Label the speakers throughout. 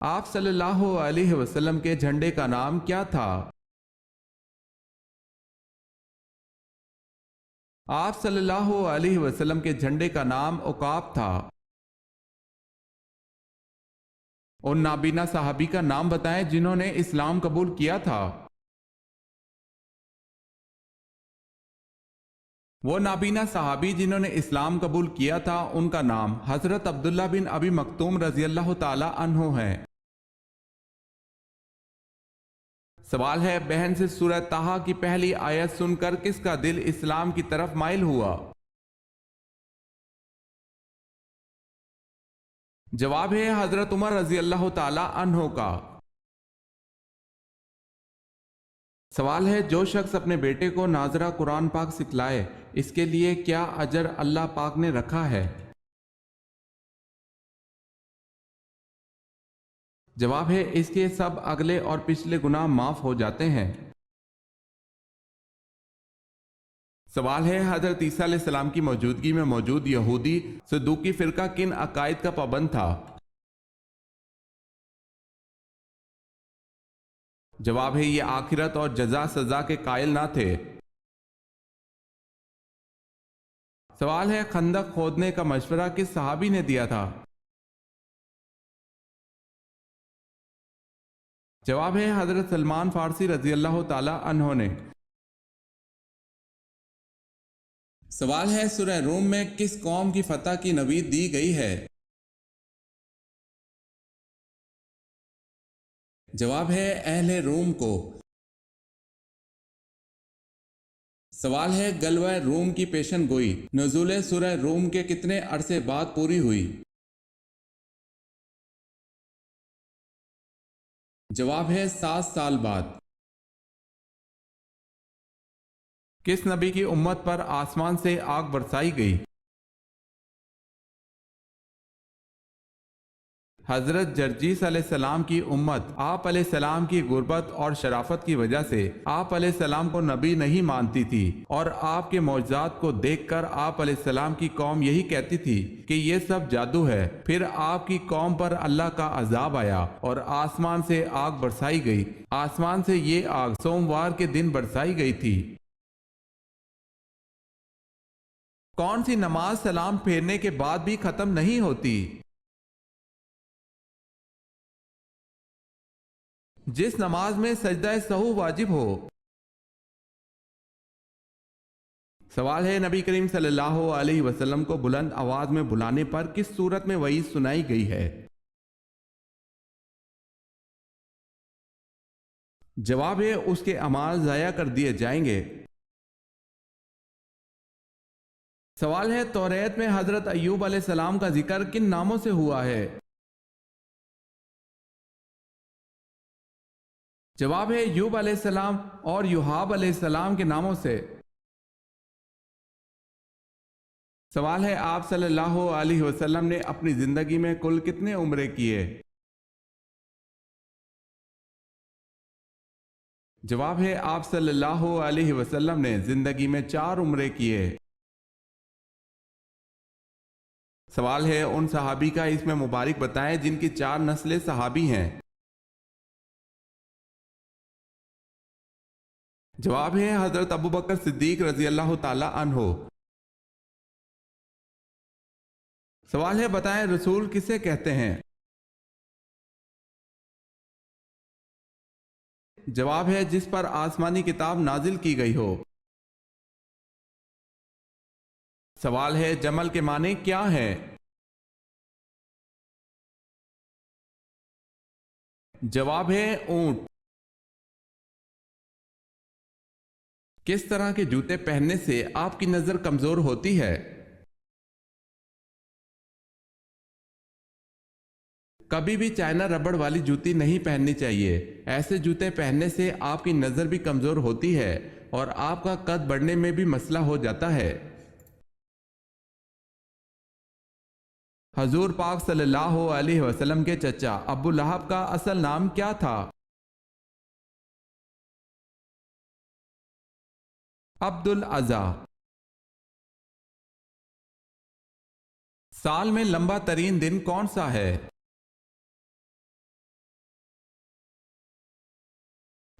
Speaker 1: آپ صلی اللہ علیہ وسلم کے جھنڈے کا نام کیا تھا؟ آپ صلی اللہ علیہ وسلم کے جھنڈے کا نام عقاب تھا۔ ان نابینا صحابی کا نام بتائیں جنہوں نے اسلام قبول کیا تھا۔ وہ نابینا صحابی جنہوں نے اسلام قبول کیا تھا ان کا نام حضرت عبداللہ بن ابی مکتوم رضی اللہ تعالی عنہ ہے۔ سوال ہے، بہن سے سورہ طٰہٰ کی پہلی آیت سن کر کس کا دل اسلام کی طرف مائل ہوا؟ جواب ہے حضرت عمر رضی اللہ تعالی عنہ کا۔ سوال ہے، جو شخص اپنے بیٹے کو ناظرہ قرآن پاک سکھلائے اس کے لیے کیا اجر اللہ پاک نے رکھا ہے؟ جواب ہے، اس کے سب اگلے اور پچھلے گناہ معاف ہو جاتے ہیں۔ سوال ہے، حضرت عیسیٰ علیہ السلام کی موجودگی میں موجود یہودی صدوقی فرقہ کن عقائد کا پابند تھا؟ جواب ہے، یہ آخرت اور جزا سزا کے قائل نہ تھے۔ سوال ہے، خندق کھودنے کا مشورہ کس صحابی نے دیا تھا؟ جواب ہے، حضرت سلمان فارسی رضی اللہ تعالی عنہ نے۔ سوال ہے، سورہ روم میں کس قوم کی فتح کی نوید دی گئی ہے؟ جواب ہے، اہل روم کو۔ سوال ہے، غلبہ روم کی پیشن گوئی نزول سورہ روم کے کتنے عرصے بعد پوری ہوئی؟ جواب ہے، 7 سال بعد۔ کس نبی کی امت پر آسمان سے آگ برسائی گئی؟ حضرت جرجیس علیہ السلام کی امت آپ علیہ السلام کی غربت اور شرافت کی وجہ سے آپ علیہ السلام کو نبی نہیں مانتی تھی، اور آپ کے معجزات کو دیکھ کر آپ علیہ السلام کی قوم یہی کہتی تھی کہ یہ سب جادو ہے۔ پھر آپ کی قوم پر اللہ کا عذاب آیا اور آسمان سے آگ برسائی گئی۔ آسمان سے یہ آگ سوموار کے دن برسائی گئی تھی۔ کون سی نماز سلام پھیرنے کے بعد بھی ختم نہیں ہوتی؟ جس نماز میں سجدہ سہو واجب ہو۔ سوال ہے، نبی کریم صلی اللہ علیہ وسلم کو بلند آواز میں بلانے پر کس صورت میں وعید سنائی گئی ہے؟ جواب ہے، اس کے اعمال ضائع کر دیے جائیں گے۔ سوال ہے، توریت میں حضرت ایوب علیہ السلام کا ذکر کن ناموں سے ہوا ہے؟ جواب ہے، ایوب علیہ السلام اور یوحاب علیہ السلام کے ناموں سے۔ سوال ہے، آپ صلی اللہ علیہ وسلم نے اپنی زندگی میں کل کتنے عمرے کیے؟ جواب ہے، آپ صلی اللہ علیہ وسلم نے زندگی میں 4 عمرے کیے۔ سوال ہے، ان صحابی کا اسم مبارک بتائیں جن کی 4 نسلیں صحابی ہیں۔ جواب ہے، حضرت ابوبکر صدیق رضی اللہ تعالی عنہ۔ سوال ہے، بتائیں رسول کسے کہتے ہیں؟ جواب ہے، جس پر آسمانی کتاب نازل کی گئی ہو۔ سوال ہے، جمل کے معنی کیا ہے؟ جواب ہے، اونٹ۔ کس طرح کے جوتے پہننے سے آپ کی نظر کمزور ہوتی ہے؟ کبھی بھی چائنا ربڑ والی جوتی نہیں پہننی چاہیے۔ ایسے جوتے پہننے سے آپ کی نظر بھی کمزور ہوتی ہے اور آپ کا قد بڑھنے میں بھی مسئلہ ہو جاتا ہے۔ حضور پاک صلی اللہ علیہ وسلم کے چچا ابو لہب کا اصل نام کیا تھا؟ عبد العزا۔ سال میں لمبا ترین دن کون سا ہے؟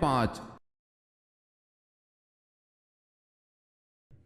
Speaker 1: 5।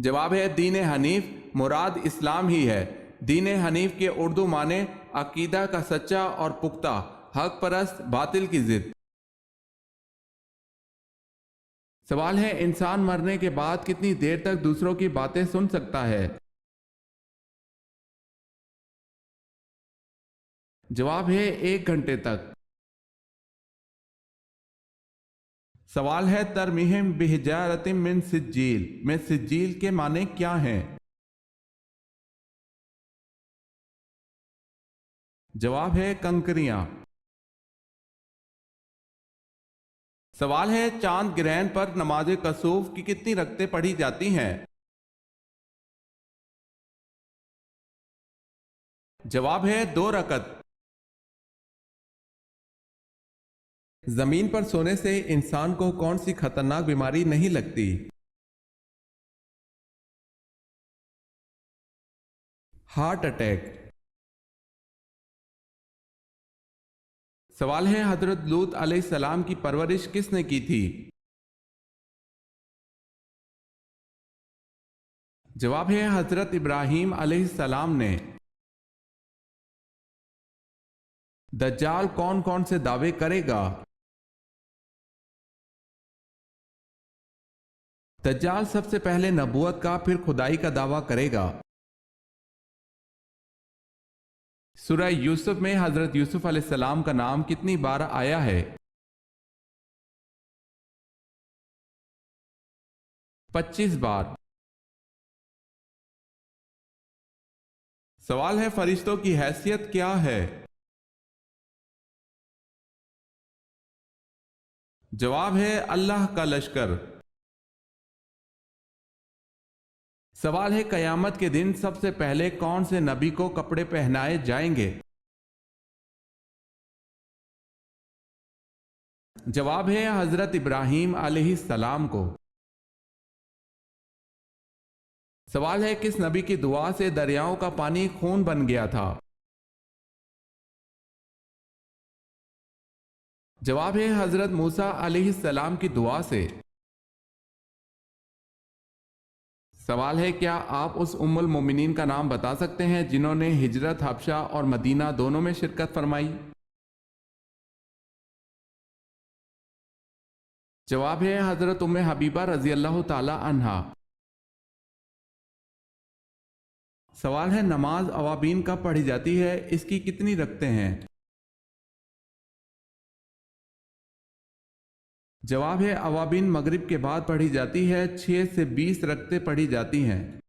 Speaker 1: جواب ہے دین حنیف مراد اسلام ہی ہے۔ دین حنیف کے اردو معنی عقیدہ کا سچا اور پختہ، حق پرست، باطل کی ضد۔ سوال ہے انسان مرنے کے بعد کتنی دیر تک دوسروں کی باتیں سن سکتا ہے؟ جواب ہے 1 گھنٹے تک۔ سوال ہے ترمیہم بحجارۃ من سجیل میں سجیل کے معنی کیا ہیں؟ جواب ہے کنکریاں۔ سوال ہے چاند گرہن پر نماز کسوف کی کتنی رکعتیں پڑھی جاتی ہیں؟ جواب ہے 2 رکعت۔ زمین پر سونے سے انسان کو کون سی خطرناک بیماری نہیں لگتی؟ Heart attack. سوال ہے حضرت لوط علیہ السلام کی پرورش کس نے کی تھی؟ جواب ہے حضرت ابراہیم علیہ السلام نے۔ دجال کون کون سے دعوے کرے گا؟ دجال سب سے پہلے نبوت کا پھر خدائی کا دعویٰ کرے گا۔ سورہ یوسف میں حضرت یوسف علیہ السلام کا نام کتنی بار آیا ہے؟ 25 بار۔ سوال ہے فرشتوں کی حیثیت کیا ہے؟ جواب ہے اللہ کا لشکر۔ سوال ہے قیامت کے دن سب سے پہلے کون سے نبی کو کپڑے پہنائے جائیں گے؟ جواب ہے حضرت ابراہیم علیہ السلام کو۔ سوال ہے کس نبی کی دعا سے دریاؤں کا پانی خون بن گیا تھا؟ جواب ہے حضرت موسیٰ علیہ السلام کی دعا سے۔ سوال ہے کیا آپ اس ام المومنین کا نام بتا سکتے ہیں جنہوں نے ہجرت حبشہ اور مدینہ دونوں میں شرکت فرمائی؟ جواب ہے حضرت ام حبیبہ رضی اللہ تعالی عنہا۔ سوال ہے نماز اوابین کب پڑھی جاتی ہے؟ اس کی کتنی رکعتیں ہیں؟ جواب ہے اوابین مغرب کے بعد پڑھی جاتی ہے، 6 سے 20 رکعتیں پڑھی جاتی ہیں۔